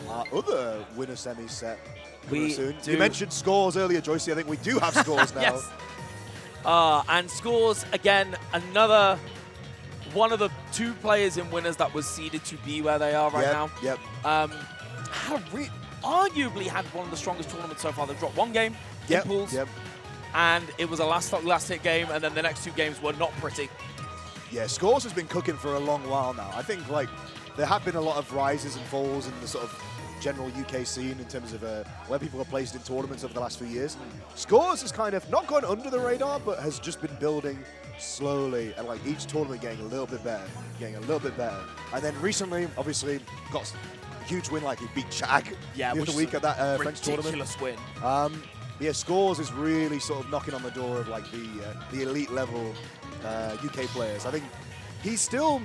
our other winner semi set We soon. do. You mentioned Skaws earlier, Joycey. I think we do have Skaws now. Yes. And Skaws, again, another one of the 2 players in winners that was seeded to be where they are right now. Yep. Arguably had one of the strongest tournaments so far. They've dropped 1 game in pools, and it was a last hit game, and then the next 2 games were not pretty. Yeah, Skaws has been cooking for a long while now. I think like there have been a lot of rises and falls in the sort of general UK scene in terms of where people are placed in tournaments over the last few years. Skaws has kind of not gone under the radar, but has just been building slowly, and like each tournament getting a little bit better. And then recently, obviously, got a huge win, like he beat Chag the other week at that French tournament. Ridiculous win. Yeah, Skaws is really sort of knocking on the door of like the elite level UK players. I think he's still,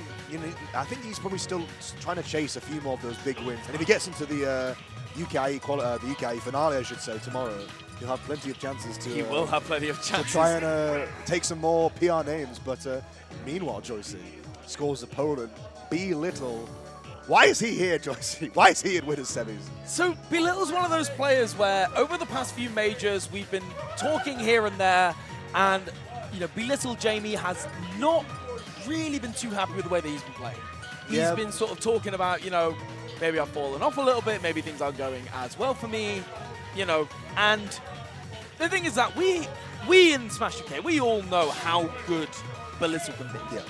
I think he's probably still trying to chase a few more of those big wins. And if he gets into the UKI finale, I should say, tomorrow, he'll have plenty of chances to. He will have plenty of chances to try and take some more PR names. But meanwhile, Joycey, Skaws' opponent, Belittle. Why is he here, Joycey? Why is he in winners semis? So Belittle's one of those players where over the past few majors we've been talking here and there, and Belittle Jamie has not really been too happy with the way that he's been playing. He's been sort of talking about, maybe I've fallen off a little bit, maybe things aren't going as well for me, and the thing is that we in Smash UK, we all know how good Belittle can be. Yeah.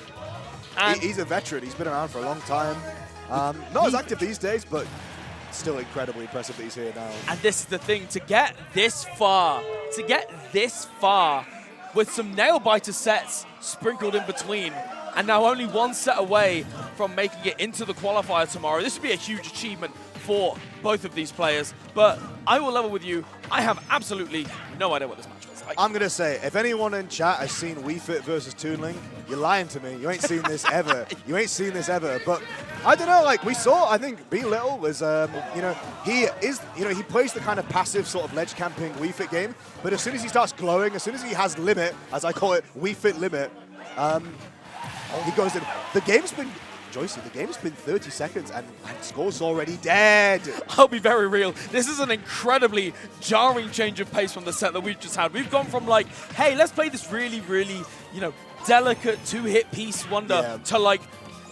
And he's a veteran. He's been around for a long time. Not as active these days, but still incredibly impressive that he's here now. And this is the thing, to get this far with some nail-biter sets sprinkled in between, and now only 1 set away from making it into the qualifier tomorrow. This would be a huge achievement for both of these players, but I will level with you, I have absolutely no idea what this match was like. I'm going to say, if anyone in chat has seen WiiFit versus Toon, you're lying to me. You ain't seen this ever. You ain't seen this ever. But I don't know, like we saw, I think Belittle was, he plays the kind of passive sort of ledge camping WiiFit game, but as soon as he starts glowing, as soon as he has limit, as I call it, WiiFit limit, he goes in. The game's been, Joycey, the game's been 30 seconds and Skaws already dead. I'll be very real. This is an incredibly jarring change of pace from the set that we've just had. We've gone from like, hey, let's play this really, really, delicate 2-hit piece wonder to like,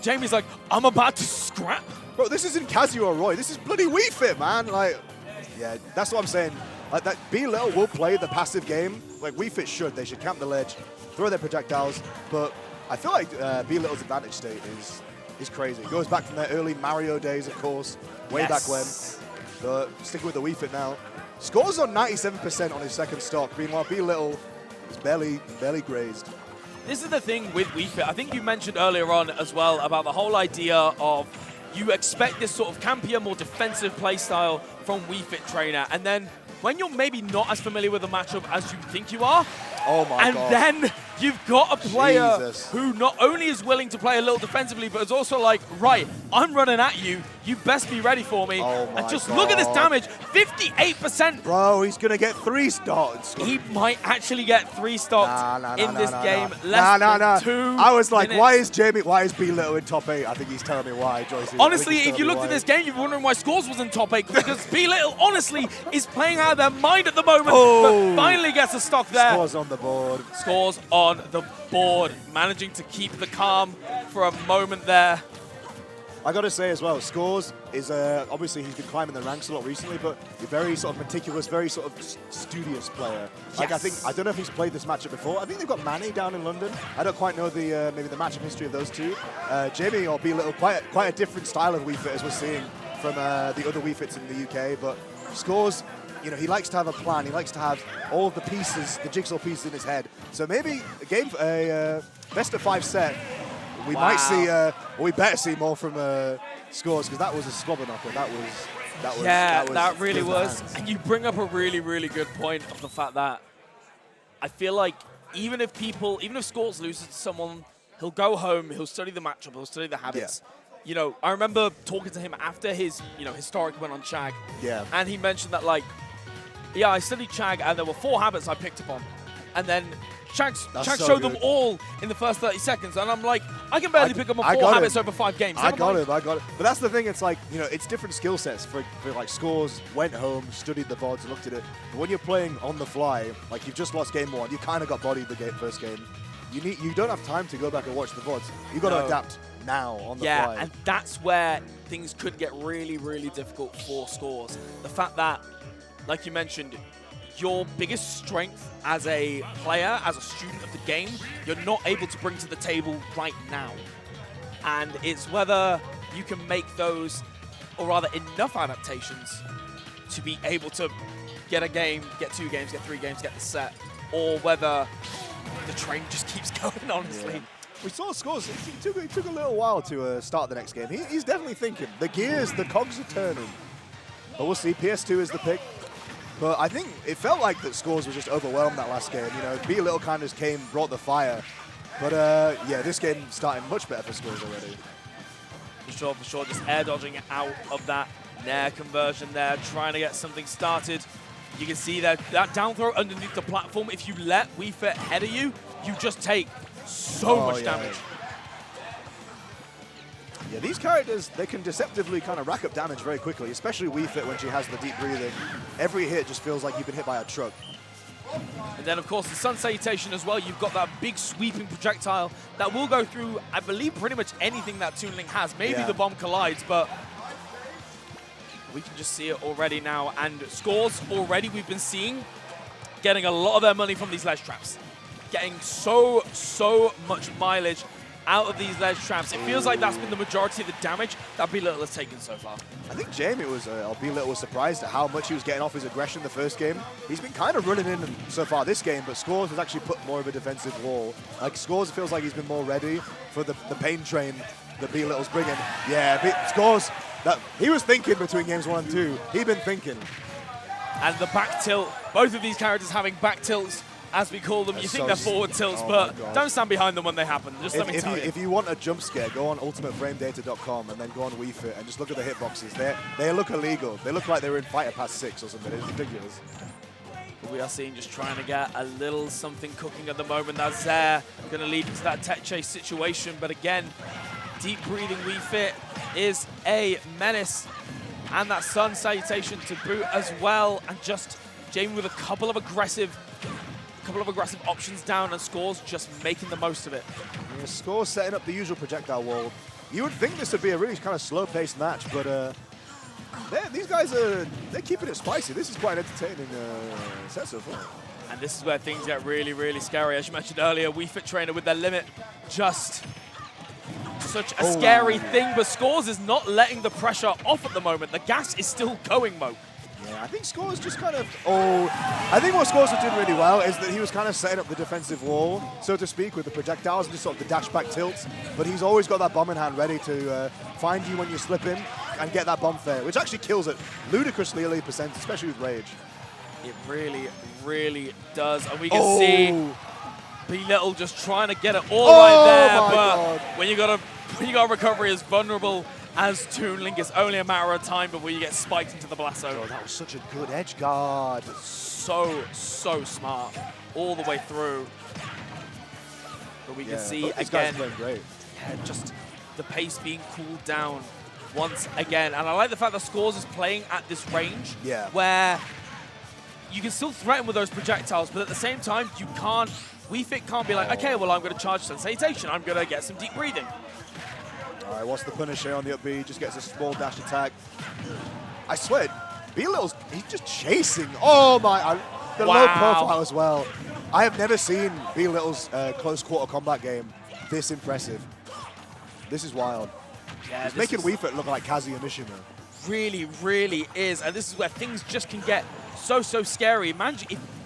Jamie's like, I'm about to scrap. Bro, this isn't Kazuo Roy. This is bloody WiiFit, man. Like, yeah, that's what I'm saying. Like that, Belittle will play the passive game. Like WiiFit should. They should camp the ledge, throw their projectiles. But I feel like Belittle's advantage state is crazy. It goes back from their early Mario days, of course, way back when. But sticking with the WiiFit now. Scores on 97% on his second stock. Meanwhile, Belittle is barely grazed. This is the thing with WiiFit. I think you mentioned earlier on as well about the whole idea of you expect this sort of campier, more defensive playstyle from WiiFit trainer, and then when you're maybe not as familiar with the matchup as you think you are, oh my God. Then you've got a player who not only is willing to play a little defensively, but is also like, right, I'm running at you. You best be ready for me. Oh my and just God. look at this damage, 58%. Bro, he's going to get 3 stocks. He might actually get 3 stocks in this game. Nah. 2 I was like, minutes. why is Belittle in top 8? I think he's telling me why, Joycey. Honestly, if you looked at this game, you'd be wondering why Skaws was in top 8, because Belittle, honestly, is playing out of their mind at the moment, but finally gets a stock there. Skaws on the board. Skaws on the board, managing to keep the calm for a moment there. I got to say as well, Skaws is obviously he's been climbing the ranks a lot recently, but a very sort of meticulous, very sort of studious player. Like I don't know if he's played this matchup before. I think they've got Manny down in London. I don't quite know the maybe the matchup history of those two. Jamie or Belittle, quite a different style of WiiFit as we're seeing from the other WiiFits in the UK. But Skaws, he likes to have a plan. He likes to have all of the pieces, the jigsaw pieces in his head. So maybe a best of 5 set. We might see, we better see more from Skaws, because that was a squabble knocker. That really was. And you bring up a really, really good point of the fact that I feel like even if Skaws loses to someone, he'll go home, he'll study the matchup, he'll study the habits. Yeah. I remember talking to him after his, historic win on Chag. Yeah. And he mentioned that, like, I studied Chag, and there were 4 habits I picked up on. and then Shanks so showed them good. all in the first 30 seconds, and I'm like, I can barely pick up on 4 habits over 5 games. I got it. But that's the thing. It's like, you know, it's different skill sets. For like Skaws, went home, studied the VODs, looked at it. But when you're playing on the fly, like you've just lost game 1, you kind of got bodied the first game. You don't have time to go back and watch the VODs. You got to adapt now on the fly. Yeah, and that's where things could get really, really difficult for Skaws. The fact that, like you mentioned, your biggest strength as a player, as a student of the game, you're not able to bring to the table right now. And it's whether you can make those, or rather enough adaptations to be able to get a game, get 2 games, get 3 games, get the set, or whether the train just keeps going, honestly. Yeah. We saw Skaws. It took a little while to start the next game. He's definitely thinking. The gears, the cogs are turning. But we'll see. PS2 is the pick. But I think it felt like that Skaws was just overwhelmed that last game. You know, Be Little kind of came, brought the fire. But yeah, this game starting much better for Skaws already. For sure. Just air dodging out of that nair conversion there, trying to get something started. You can see that down throw underneath the platform. If you let WiiFit header you, you just take so much damage. Yeah, these characters, they can deceptively kind of rack up damage very quickly, especially WiiFit when she has the deep breathing. Every hit just feels like you've been hit by a truck. And then, of course, the Sun Salutation as well. You've got that big sweeping projectile that will go through, I believe, pretty much anything that Toon has. Maybe the bomb collides, but we can just see it already now. And Skaws already, we've been seeing, getting a lot of their money from these ledge traps. Getting so much mileage out of these ledge traps. It feels like that's been the majority of the damage that Be Little has taken so far. I think Jamie was, or Be Little was surprised at how much he was getting off his aggression the first game. He's been kind of running in so far this game, but Skaws has actually put more of a defensive wall. Like, Skaws feels like he's been more ready for the pain train that Be Little's bringing. Yeah, Skaws, he was thinking between games 1 and 2. He'd been thinking. And the back tilt, both of these characters having back tilts, as we call them. You think they're forward tilts, but don't stand behind them when they happen. Just let me tell you. If you want a jump scare, go on ultimateframedata.com and then go on WiiFit and just look at the hitboxes. They look illegal. They look like they were in Fighter Pass 6 or something. It's ridiculous. We are seeing just trying to get a little something cooking at the moment. That's going to lead into that tech chase situation. But again, deep breathing WiiFit is a menace. And that Sun Salutation to boot as well. And just Jamie with a couple of aggressive options down, and Skaws just making the most of it. Yeah, Skaws setting up the usual projectile wall. You would think this would be a really kind of slow-paced match, but these guys they're keeping it spicy. This is quite an entertaining set so far. And this is where things get really, really scary. As you mentioned earlier, WiiFit trainer with their limit, just such a scary thing, but Skaws is not letting the pressure off at the moment. The gas is still going, Mo. Yeah, I think Skaws just kind of... I think what Skaws was doing really well is that he was kind of setting up the defensive wall, so to speak, with the projectiles and just sort of the dash back tilts. But he's always got that bomb in hand ready to find you when you're slipping and get that bomb fair, which actually kills it ludicrously early percent, especially with Rage. It really, really does. And we can see Be Little just trying to get it all right there. But when you got a recovery as vulnerable as Toon Link, it's only a matter of time before you get spiked into the blast zone. Oh, that was such a good edge guard. So smart all the way through. But we can see again, just the pace being cooled down once again. And I like the fact that Skaws is playing at this range where you can still threaten with those projectiles, but at the same time, you can't, WiiFit can't be like, okay, well, I'm going to charge Sun Salutation. I'm going to get some deep breathing. All right, what's the punish here on the up B? Just gets a small dash attack. I swear, Be Little's, he's just chasing. Oh my, the low profile as well. I have never seen Be Little's close quarter combat game this impressive. This is wild. Yeah, he's making WiiFit look like Kazuya Mishima. Really, really is. And this is where things just can get so scary.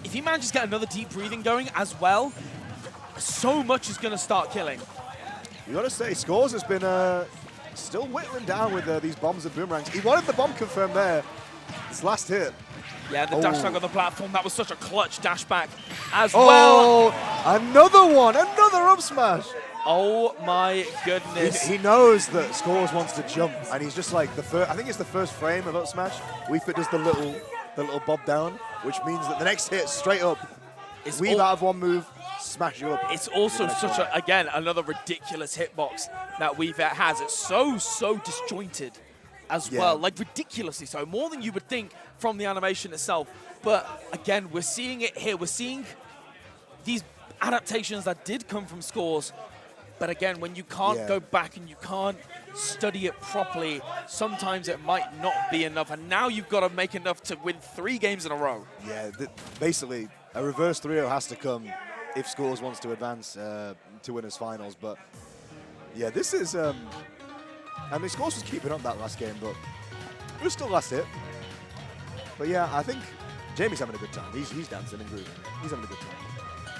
If he manages to get another deep breathing going as well, so much is going to start killing. You got to say, Skaws has been still whittling down with these bombs and boomerangs. He wanted the bomb confirmed there. His last hit. Yeah, the dash back on the platform. That was such a clutch dash back as well. Another one. Another up smash. Oh my goodness. He knows that Skaws wants to jump, and he's just like, I think it's the first frame of up smash. WiiFit does the little bob down, which means that the next hit straight up. weave out of one move, smash you up. It's also such a, again, another ridiculous hitbox that WiiFit has. It's so disjointed as well, like ridiculously so, more than you would think from the animation itself. But again, we're seeing it here. We're seeing these adaptations that did come from Skaws. But again, when you can't go back and you can't study it properly, sometimes it might not be enough. And now you've got to make enough to win 3 games in a row. Yeah, basically, a reverse 3-0 has to come if Skaws wants to advance to winners finals. But yeah, this is, I mean, Skaws was keeping up that last game, but it was still last hit. But yeah, I think Jamie's having a good time. He's dancing and grooving. He's having a good time.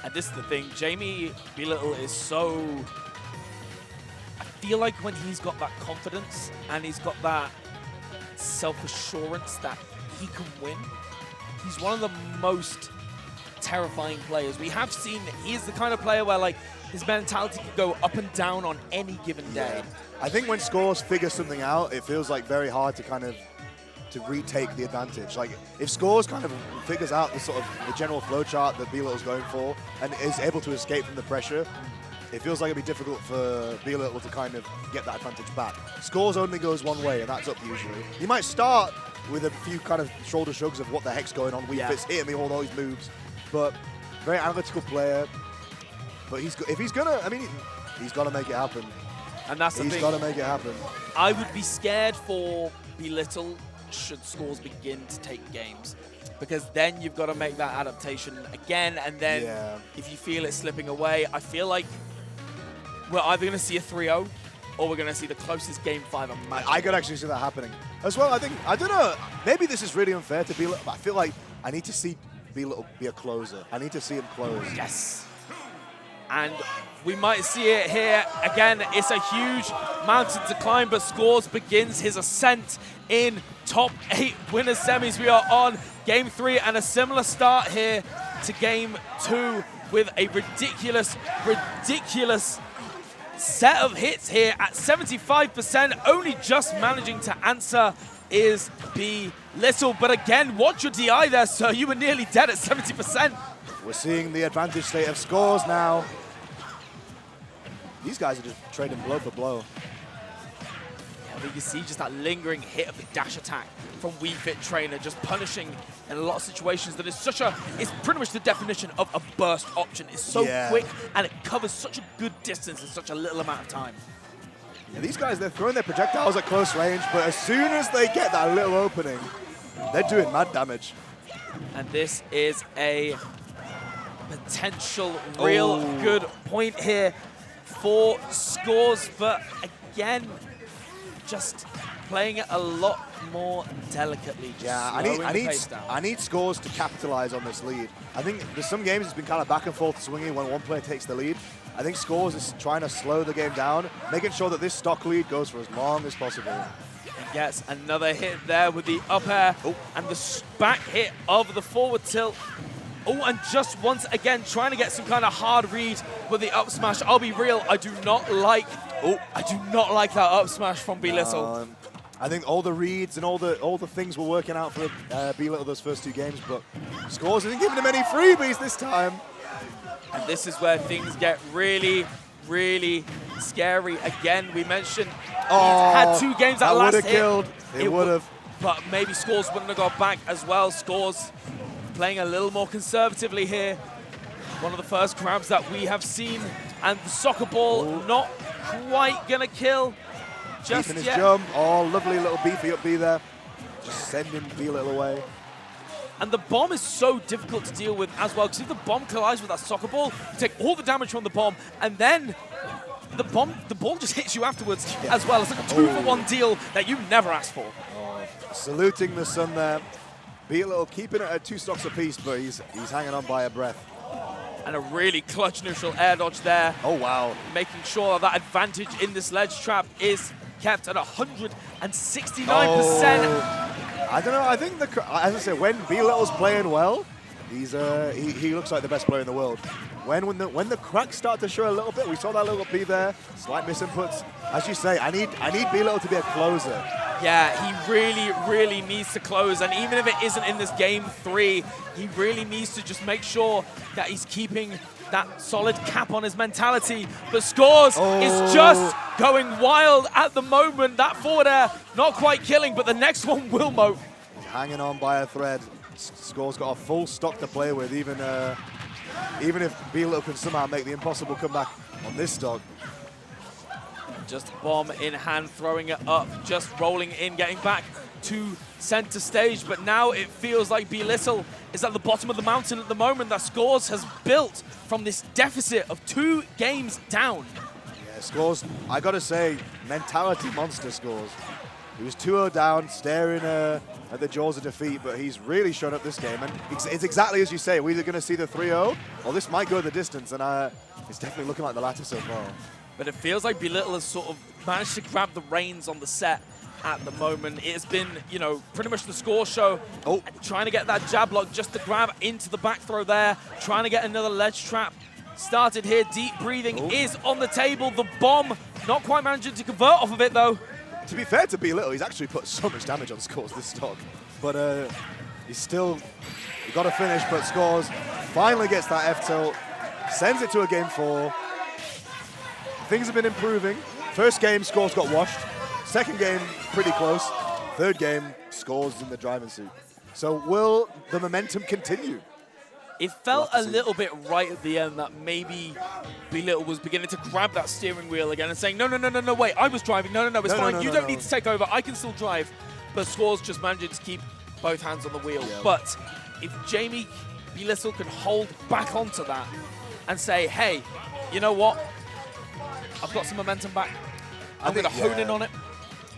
And this is the thing, Jamie B-Little is so... I feel like when he's got that confidence and he's got that self-assurance that he can win, he's one of the most terrifying players. We have seen that he is the kind of player where like his mentality can go up and down on any given day. I think when Skaws figures something out, it feels like very hard to kind of retake the advantage. Like if Skaws kind of figures out the sort of the general flowchart that B-Little's going for and is able to escape from the pressure, it feels like it'd be difficult for B-Little to kind of get that advantage back. Skaws only goes one way, and that's up usually. He might start with a few kind of shoulder shrugs of what the heck's going on. WiiFit's hitting me all those moves, but very analytical player. But if he's gonna, I mean, he's got to make it happen. And that's the thing. He's got to make it happen. I would be scared for B-Little should Skaws begin to take games, because then you've got to make that adaptation again, and then if you feel it slipping away, I feel like we're either going to see a 3-0 or we're going to see the closest game 5 imaginable. I could actually see that happening as well. I think, I don't know, maybe this is really unfair to B-Little, but I feel like I need to see B-Little be a closer. I need to see him close. Yes. And we might see it here. Again, it's a huge mountain to climb, but Skaws begins his ascent in top 8 winners semis. We are on game 3 and a similar start here to game 2 with a ridiculous set of hits here at 75%. Only just managing to answer is B-Little. But again, watch your DI there, sir. You were nearly dead at 70%. We're seeing the advantage state of Skaws now. These guys are just trading blow for blow. Yeah, but you see just that lingering hit of the dash attack from WiiFit Trainer, just punishing in a lot of situations that is such a, it's pretty much the definition of a burst option. It's so quick and it covers such a good distance in such a little amount of time. Yeah, these guys, they're throwing their projectiles at close range, but as soon as they get that little opening, they're doing mad damage. And this is a potential real good point here for Skaws, but again, just playing it a lot more delicately. Yeah, I need Skaws to capitalize on this lead. I think there's some games it's been kind of back and forth swinging when one player takes the lead. I think Skaws is trying to slow the game down, making sure that this stock lead goes for as long as possible. And gets another hit there with the up air and the back hit of the forward tilt. Oh, and just once again, trying to get some kind of hard read with the up smash. I'll be real, I do not like that up smash from B-Little. I think all the reads and all the things were working out for B-Little those first 2 games, but Skaws isn't giving him any freebies this time. And this is where things get really scary. Again, we mentioned he's had 2 games that last hit. Would have killed. It would have. But maybe Skaws wouldn't have got back as well. Skaws playing a little more conservatively here. One of the first grabs that we have seen. And the soccer ball not quite going to kill just yet. His jump. Oh, lovely little beefy up B there. Just sending B-Little away. And the bomb is so difficult to deal with as well, because if the bomb collides with that soccer ball, you take all the damage from the bomb, and then the ball just hits you afterwards as well. It's like a 2-for-1 deal that you never asked for. Saluting the sun there. B-Little keeping it at 2 stocks apiece, but he's hanging on by a breath. And a really clutch neutral air dodge there. Oh, wow. Making sure that advantage in this ledge trap is kept at 169%. I don't know, I think, as I said, when B-Little's playing well, he looks like the best player in the world. When the cracks start to show a little bit, we saw that little B there, slight misinputs. As you say, I need B-Little to be a closer. Yeah, he really, really needs to close. And even if it isn't in this game 3, he really needs to just make sure that he's keeping that solid cap on his mentality. But Skaws is just going wild at the moment. That forward air, not quite killing, but the next one will moat. He's hanging on by a thread. Skaws got a full stock to play with, even if B-Little can somehow make the impossible comeback on this stock. Just bomb in hand, throwing it up, just rolling in, getting back to center stage. But now it feels like B-Little is at the bottom of the mountain at the moment that Skaws has built from this deficit of 2 games down. Yeah, Skaws, I gotta say, mentality monster Skaws. He was 2-0 down, staring at the jaws of defeat, but he's really shown up this game. And it's exactly as you say, we're either going to see the 3-0, or this might go the distance, and it's definitely looking like the latter so far. But it feels like B-Little has sort of managed to grab the reins on the set at the moment. It has been, you know, pretty much the score show. Trying to get that jab lock just to grab into the back throw there. Trying to get another ledge trap. Started here, deep breathing is on the table. The bomb, not quite managing to convert off of it though. To be fair to B-Little, he's actually put so much damage on Skaws this stock. But he's still got to finish, but Skaws finally gets that F-tilt, sends it to a game 4. Things have been improving. First game, Skaws got washed. Second game, pretty close. Third game, Skaws in the driving seat. So will the momentum continue? It felt a little bit right at the end that maybe B-Little was beginning to grab that steering wheel again and saying, no, wait, I was driving. No, it's fine. You don't need to take over. I can still drive. But Skaws just managing to keep both hands on the wheel. Yeah. But if Jamie B-Little can hold back onto that and say, hey, you know what? I've got some momentum back. I'm going to hone in on it.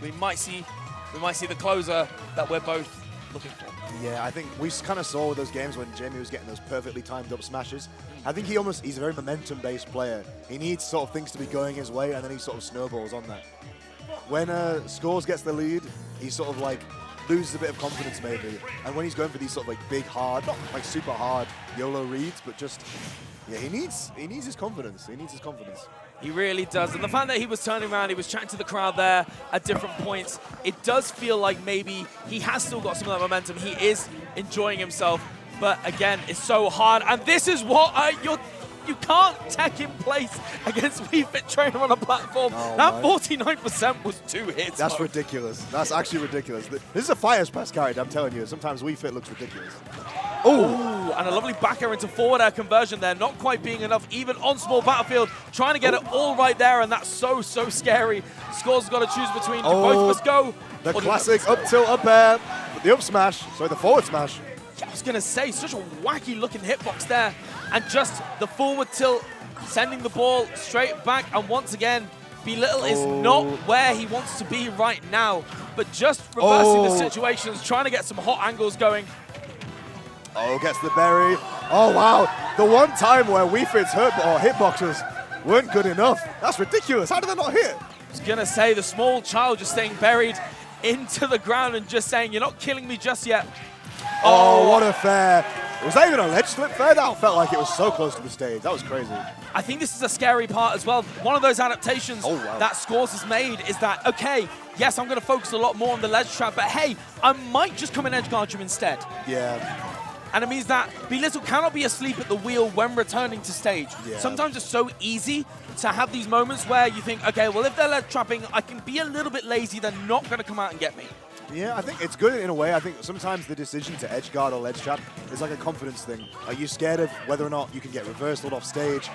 We might see the closer that we're both looking for. Yeah, I think we kind of saw those games when Jamie was getting those perfectly timed up smashes. I think he's a very momentum-based player. He needs sort of things to be going his way, and then he sort of snowballs on that. When Skaws gets the lead, he sort of like loses a bit of confidence maybe. And when he's going for these sort of like big, hard, not like super hard YOLO reads, but just, yeah, he needs his confidence. He needs his confidence. He really does. And the fact that he was turning around, he was chatting to the crowd there at different points, it does feel like maybe he has still got some of that momentum. He is enjoying himself. But again, it's so hard. And this is what you can't tech in place against WiiFit Trainer on a platform. That 49% was 2 hits. That's ridiculous. That's actually ridiculous. This is a Fires Pass character, I'm telling you. Sometimes WiiFit looks ridiculous. Oh, and a lovely back air into forward air conversion there. Not quite being enough, even on small battlefield. Trying to get it all right there, and that's so scary. Skaws has got to choose between, do both of us go? The classic up tilt, up air, the up smash, sorry, the forward smash. Yeah, I was going to say, such a wacky looking hitbox there. And just the forward tilt, sending the ball straight back. And once again, B-Little is not where he wants to be right now. But just reversing the situations, trying to get some hot angles going. Gets the berry. Oh, wow. The one time where WiiFit's hitboxes weren't good enough. That's ridiculous. How did that not hit? I was going to say, the small child just staying buried into the ground and just saying, you're not killing me just yet. Oh, what a fair. Was that even a ledge slip fair? That felt like it was so close to the stage. That was crazy. I think this is a scary part as well. One of those adaptations that Skaws has made is that, okay, yes, I'm going to focus a lot more on the ledge trap, but hey, I might just come and edge guard you instead. Yeah. And it means that B-Little cannot be asleep at the wheel when returning to stage. Yeah. Sometimes it's so easy to have these moments where you think, okay, well, if they're ledge trapping, I can be a little bit lazy. They're not going to come out and get me. Yeah, I think it's good in a way. I think sometimes the decision to edge guard or ledge trap is like a confidence thing. Are you scared of whether or not you can get reversaled off stage?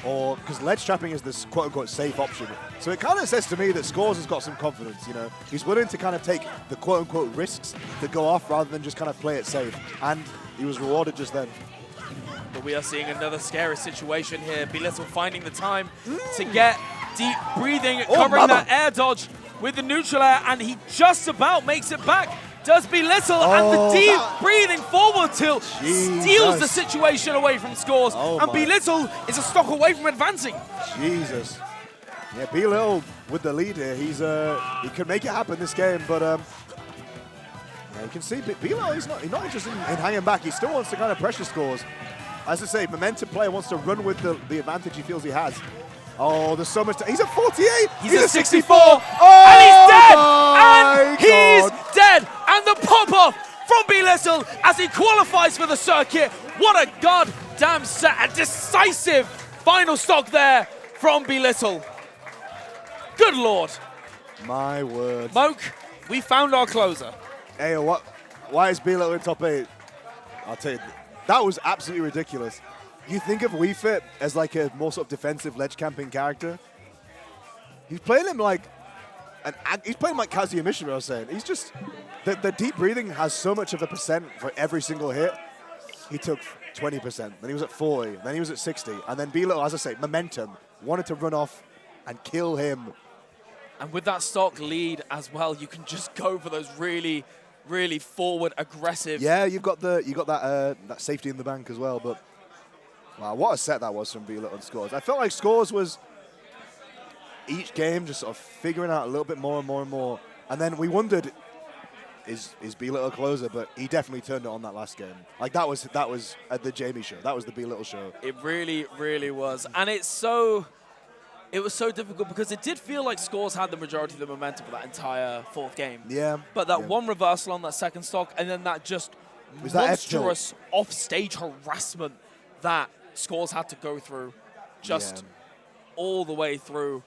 Or because ledge trapping is this quote-unquote safe option. So it kind of says to me that Skaws has got some confidence, you know. He's willing to kind of take the quote-unquote risks to go off rather than just kind of play it safe. And he was rewarded just then. But we are seeing another scary situation here. B-Little finding the time to get deep breathing, covering that air dodge with the neutral air, and he just about makes it back. Does B-Little, and the deep breathing forward tilt steals the situation away from Skaws, and B-Little is a stock away from advancing. Jesus. Yeah, B-Little with the lead here. He could make it happen this game, but Yeah, you can see Bilo, he's not interested in hanging back. He still wants to kind of pressure Skaws. As I say, momentum player wants to run with the advantage he feels he has. Oh, there's so much. He's at 48. He's at 64. Oh, and he's dead. my And he's God. dead. And the pop-off from Belittle as he qualifies for the circuit. What a goddamn set. A decisive final stock there from Belittle. Good Lord. My word. Moke, we found our closer. Hey, what? Why is Bilo in top 8? I'll tell you, that was absolutely ridiculous. You think of WiiFit as like a more sort of defensive ledge camping character. He's playing him like he's playing like Kazuya Mishima, I was saying. He's just the deep breathing has so much of a percent for every single hit. He took 20%, then he was at 40, then he was at 60, and then Bilo, as I say, momentum, wanted to run off and kill him. And with that stock lead as well, you can just go for those really, really forward aggressive. Yeah, you got that safety in the bank as well. But wow, what a set that was from Bilo on Skaws. I felt like Skaws was each game just sort of figuring out a little bit more and more and more. And then we wondered, is Belittle a closer? But he definitely turned it on that last game. Like that was at the Jamie show. That was the Belittle show. It really, really was. And it was so difficult because it did feel like Skaws had the majority of the momentum for that entire fourth game. Yeah. But that one reversal on that second stock, and then that just monstrous off-stage harassment that Skaws had to go through just all the way through.